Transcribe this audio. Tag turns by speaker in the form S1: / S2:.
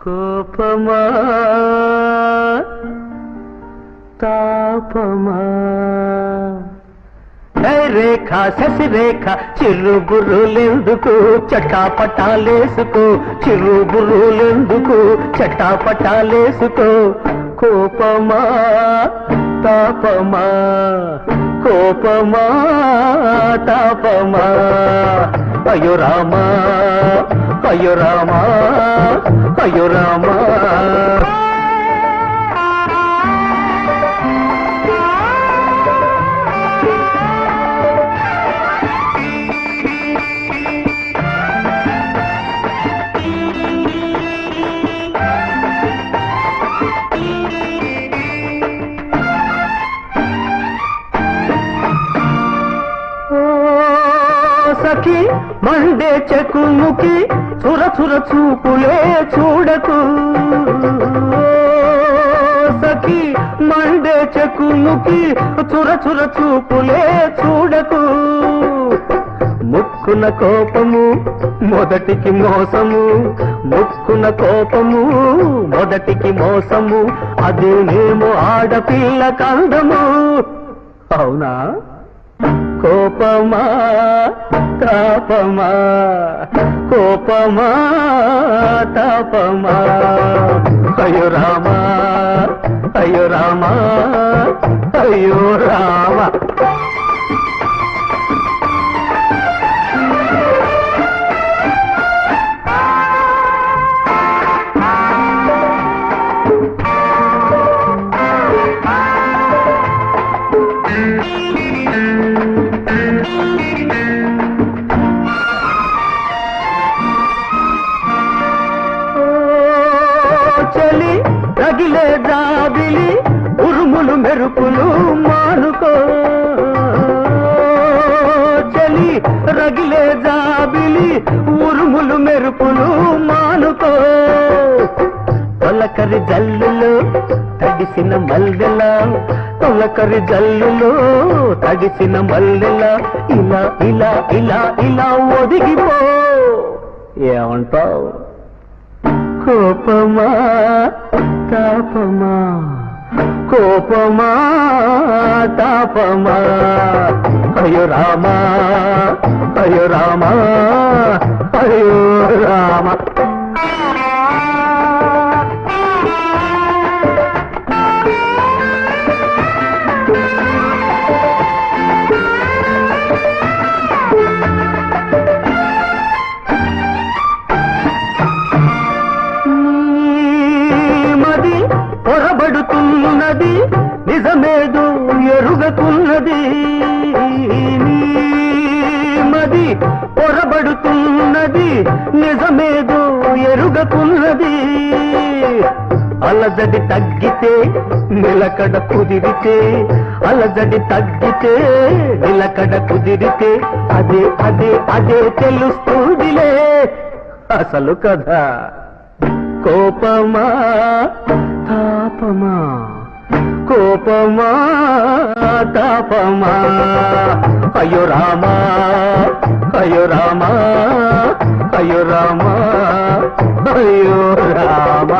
S1: కోపమా తాపమా రేఖ శశిరేఖ చిరుబురులెందుకు చటాపటాలేసుకో చిరుబురులెందుకు చటాపటాలేసుకో కోపమా తాపమా కోపమా తాపమా అయ్యో రామా అయ్యో రామా అయ్యో రామా సఖి మండే చెకుముకి చుర చుర చూపులే చూడకు సఖి మండే చెకుముకి చుర చుర చూపులే చూడకు ముక్కున కోపము మొదటికి మోసము ముక్కున కోపము మొదటికి మోసము అదేనేమో ఆడపిల్ల కందము అవునా కోపమా తాపమా కోపమా తాపమా అయ్యో రామా అయ్యో రామా అయ్యో రామా చలి రగిలే జాబిలి ఉరుములు మెరుపులు మానుకో చలి రగిలే జాబిలి ఉరుములు మెరుపులు మానుకో తొలకరి జల్లులో తడిసిన మల్లెలా తొలకరి జల్లులో తడిసిన మల్లెలా ఇలా ఇలా ఇలా ఇలా ఒదిగిపో ఏమంటావు కోపమా తాపమా కోపమా తాపమా అయ్యో రామా అయ్యో రామా అయ్యో రామా పొరబడుతున్నది నిజమేదో ఎరుగతున్నది మది పొరబడుతున్నది నిజమేదో ఎరుగతున్నది అలజడి తగ్గితే నిలకడ కుదిరితే అలజడి తగ్గితే నిలకడ కుదిరితే అదే అదే అదే తెలుస్తుందిలే అసలు కదా కోపమా తాపమా కోపమా తాపమా అయ్యో రామా అయ్యో రామా అయ్యో రామా అయ్యో రామా